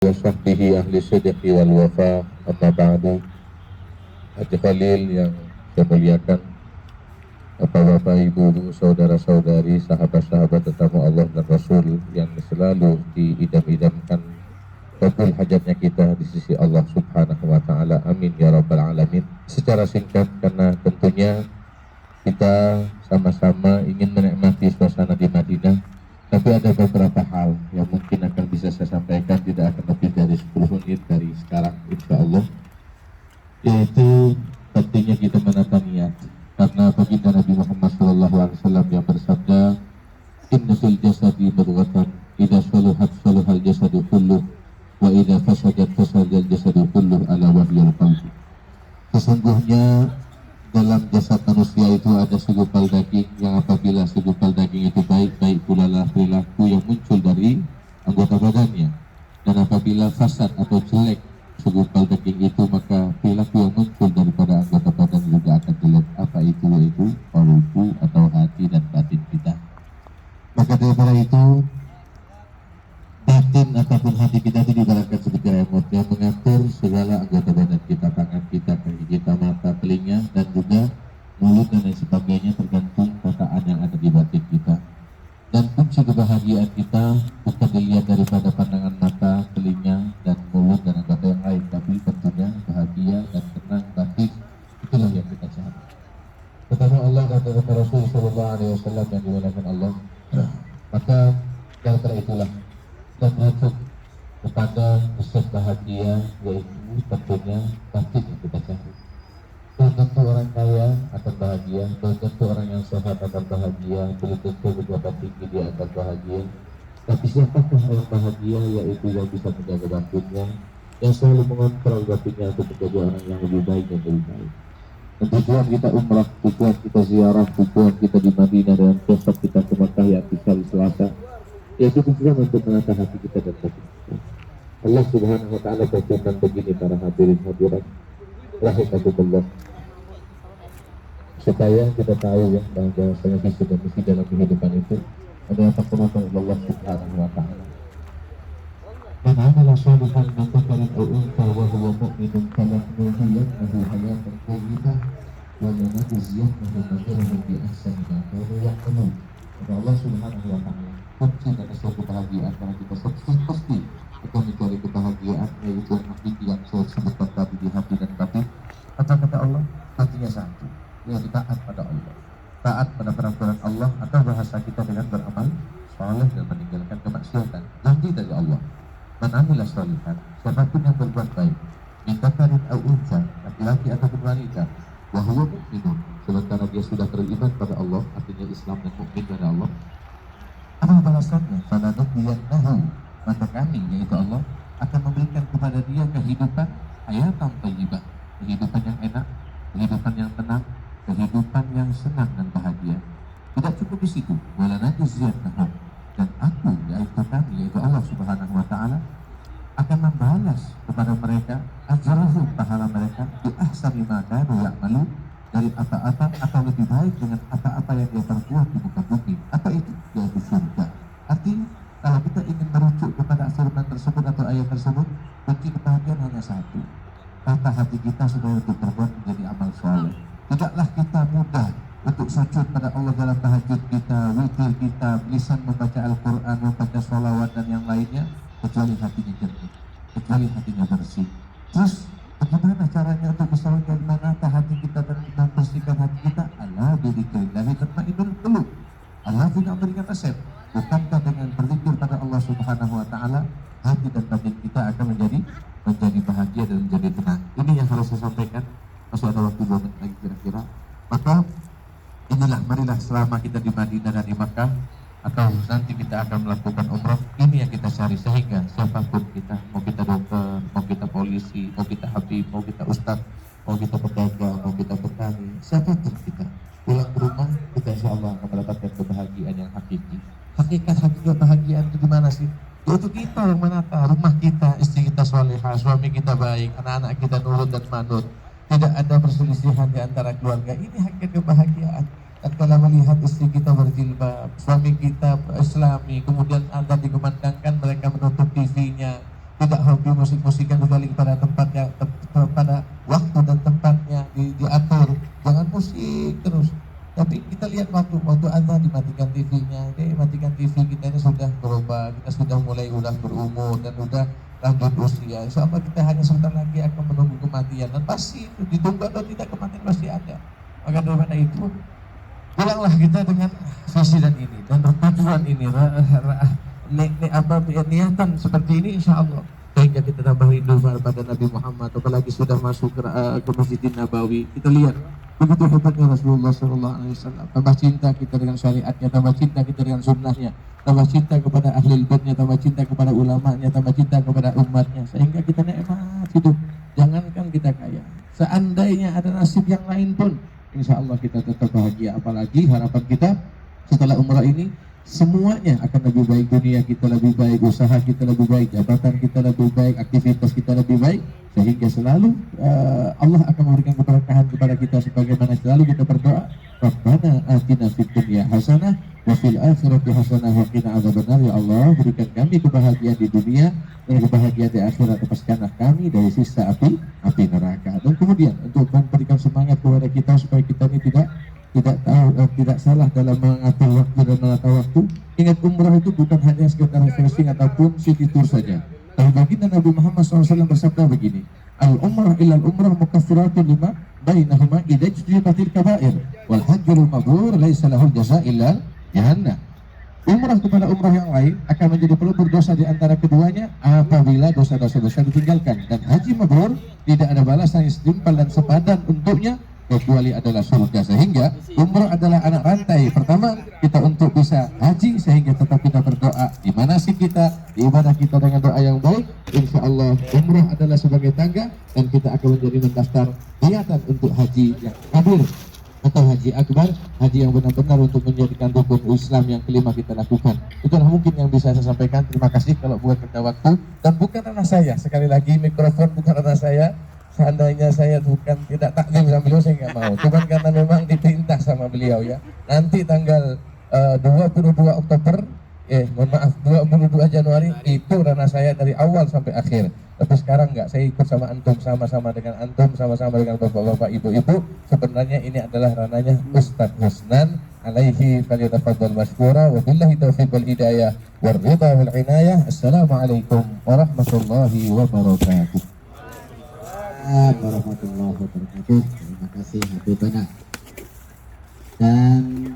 wa sahbihi ahli sidqi wal wafa, amma ba'du. Hati Khalil yang saya muliakan, Bapak-bapak, ibu-ibu, saudara-saudari, sahabat-sahabat tetamu Allah dan Rasul yang selalu diidam-idamkan kabul hajatnya kita di sisi Allah Subhanahu wa taala. Amin ya rabbal alamin. Secara singkat, karena tentunya kita sama-sama ingin menikmati suasana di Madinah, tapi ada beberapa hal yang mungkin akan bisa saya sampaikan tidak akan lebih dari 10 menit dari sekarang insya Allah, yaitu pentingnya kita menata niat. Karena baginda Nabi Muhammad SAW yang bersabda, inna fil jasadi mudghatan idza saluhat saluhal jasadu kulluh wa idza fasadat fasadal jasadu kulluh ala wahyil qalbi. Sesungguhnya dalam jasad manusia itu ada segumpal daging yang apabila segumpal daging itu baik pula perilaku yang muncul dari anggota badannya, dan apabila fasad atau jelek segumpal daging itu maka perilaku yang muncul daripada anggota badan juga akan jelek. Apa itu? Yaitu qalbu atau hati dan batin kita. Maka daripada itu batin ataupun hati kita itu diibaratkan seperti remote yang mengatur segala anggota badan kita, tangan kita, kaki kita, mata, telinga, dan juga mulut dan lain sebagainya, tergantung tataan yang ada di batin kita. Dan kunci kebahagiaan kita bukan dilihat daripada pandangan mata, telinga, dan mulut dan anggota yang lain, tapi tentunya bahagia dan tenang batin, itulah yang kita cari. Pertama Allah dan Rasul Sallallahu Alaihi Wasallam yang dimuliakan Allah. Maka daripada itulah dan merujuk kepada pusat bahagia, yaitu tentunya batin yang kita cari. Belum tentu orang kaya akan bahagia, belum tentu orang yang sehat akan bahagia, belum tentu pejabat tinggi dia akan bahagia. Tapi siapakah orang bahagia? Yaitu yang bisa menjaga batinnya, yang selalu mengontrol batinnya untuk menjadi orang yang lebih baik dan lebih baik. Dan tujuan kita umrah, tujuan kita ziarah, tujuan kita di Madinah, dan besok kita ke Makkah yang hari Selasa, yaitu tujuan untuk menata hati kita dan batin kita. Allah Subhanahu wa taala berfirman begini, para hadirin hadirat rahimakumullah, supaya kita tahu ya bahwa visi dan misi dalam kehidupan itu adalah takwallah Allah Subhanahu wa taala. Man 'amila shalihan min dzakarin aw untha wa huwa mu'minun falanuhyiyannahu hayatan thayyibah wa lanajziyannahu ajrahum bi ahsani ma kanu ya'malun. Allah Subhanahu wa taala kunci dari suatu kebahagiaan, karena kita pasti akan mencari kebahagiaan, yaitu yang hakiki yang saya sebutkan tadi di hati dan batin. Kata Allah, hatinya satu, yaitu taat pada Allah, taat pada peraturan Allah, atau bahasa kita dengan beramal saleh dan meninggalkan kemaksiatan. Janji dari Allah, man 'amila shalihan, siapapun yang berbuat baik, min dzakarin aw untha, laki-laki ataupun wanita, wa huwa mu'minun, sementara dia sudah beriman pada Allah, artinya Islam dan mukmin pada Allah. Apa balasannya? Falanuhyiyannahu, maka kami, yaitu Allah, akan memberikan kepada dia kehidupan hayatan thayyibah, kehidupan yang enak, kehidupan yang tenang, kehidupan yang senang dan bahagia. Tidak cukup di situ, walanajziyannahu, dan aku, yaitu kami, yaitu Allah Subhanahu wa taala, akan membalas kepada mereka ajrahum, pahala mereka, bi ahsani ma kanu ya'malun, dari apa-apa atau lebih baik dengan apa-apa yang dia perbuat di muka bumi. Apa itu? Yaitu surga. Artinya kalau kita ingin merujuk kepada firman tersebut atau ayat tersebut, kunci kebahagiaan hanya satu, tata hati kita supaya untuk berbuat menjadi amal soleh. Tidaklah kita mudah untuk sujud pada Allah dalam tahajud kita, witir kita, lisan membaca Al-Quran, membaca sholawat dan yang lainnya, kecuali hatinya jernih, kecuali hatinya bersih. Terus bagaimana caranya untuk bisa menata hati kita dan membersihkan hati kita? Ala bidzikrillahi tatma'innul qulub. Allah tidak memberikan resep. Bukankah dengan berzikir pada Allah Subhanahu wa taala, hati dan batin kita akan menjadi bahagia dan menjadi tenang. Ini yang harus saya sampaikan. Masih ada waktu 2 menit lagi kira-kira. Maka inilah, marilah selama kita di Madinah dan di Makkah, atau nanti kita akan melakukan umrah, ini yang kita cari, sehingga siapapun kita, mau kita dokter, mau kita polisi, mau kita habib, mau kita ustadz, mau kita pedagang, mau kita petani, siapapun kita, pulang ke rumah kita insya Allah akan mendapatkan kebahagiaan yang hakiki. Hakikat kebahagiaan itu di mana sih? Yaitu kita yang menata rumah kita, istri kita salehah, suami kita baik, anak-anak kita nurut dan manut, tidak ada perselisihan di antara keluarga. Ini hakikat kebahagiaan. Dan kalau melihat istri kita berjilbab, suami kita Islami, kemudian ada dikumandangkan mereka menutup TV-nya, tidak hobi musik-musikan, kembali kepada tempatnya, pada waktu dan tempatnya diatur, jangan musik terus. Tapi kita lihat waktu azan dimatikan TV-nya, matikan TV, kita ini sudah berubah, kita sudah mulai udah berumur dan udah lanjut usia. Insya Allah kita hanya sebentar lagi akan menunggu kematian, dan pasti itu ditunggu atau tidak, kematian pasti ada. Maka daripada itu, pulanglah kita dengan visi dan ini dan tujuan ini, niatan seperti ini, insya Allah sehingga kita tambah rindu pada Nabi Muhammad. Apalagi sudah masuk ke Masjidin Nabawi, kita lihat begitu hebatnya Rasulullah SAW. Tambah cinta kita dengan syariatnya, tambah cinta kita dengan sunnahnya, tambah cinta kepada ahli baitnya, tambah cinta kepada ulamanya, tambah cinta kepada umatnya, sehingga kita nikmat hidup. Jangankan kita kaya, seandainya ada nasib yang lain pun, insya Allah kita tetap bahagia. Apalagi harapan kita setelah umrah ini, semuanya akan lebih baik. Dunia kita lebih baik, usaha kita lebih baik, jabatan kita lebih baik, aktivitas kita lebih baik, sehingga selalu Allah akan memberikan keberkahan kepada kita, sebagaimana selalu kita berdoa, Rabbana atina fid dunya hasanah wa fil akhirati hasanah wa qina adzabannar. Ya Allah, berikan kami kebahagiaan di dunia dan kebahagiaan di akhirat, lepaskanlah kami dari siksa api neraka. Dan kemudian untuk memberikan semangat kepada kita supaya kita ini tidak salah dalam mengatur waktu dan menata waktu. Ingat, umrah itu bukan hanya sekedar refreshing ataupun city tour saja. Tapi baginda Nabi Muhammad SAW bersabda begini, al-umrah ilal umrah mukaffiratun lima bainahuma idza ijtanibatil kaba'ir wal hajjul mabrur laisa lahu jazaa illa jahannam. Umrah kepada umrah yang lain akan menjadi pelebur dosa di antara keduanya apabila dosa-dosa besar ditinggalkan, dan haji mabrur tidak ada balasan yang setimpal dan sepadan untuknya kecuali adalah surga. Sehingga umrah adalah anak rantai pertama kita untuk bisa haji, sehingga tetap kita berdoa di manasik kita, di ibadah kita dengan doa yang baik. Insya Allah umrah adalah sebagai tangga, dan kita akan menjadi mendaftar niatan untuk haji yang kabir atau haji akbar, haji yang benar-benar untuk menjadikan rukun Islam yang kelima kita lakukan. Itulah mungkin yang bisa saya sampaikan. Terima kasih. Kalau bukan kerja waktu dan bukan ranah saya, sekali lagi mikrofon bukan ranah saya. Seandainya saya bukan tidak taklim sama beliau, saya nggak mau. Cuman karena memang diperintah sama beliau ya. Nanti tanggal 22 Oktober, mohon maaf 22 Januari itu ranah saya dari awal sampai akhir. Tapi sekarang nggak, saya ikut sama antum, sama-sama dengan antum, sama-sama dengan bapak-bapak, ibu-ibu. Sebenarnya ini adalah ranahnya Ustadz Husnan, alaihi falyatafaddal mashkura, wa billahi taufiq wal hidayah war ridha wal inayah. Assalamualaikum warahmatullahi wabarakatuh. Warahmatullahi wabarakatuh. Terima kasih Habibana. Dan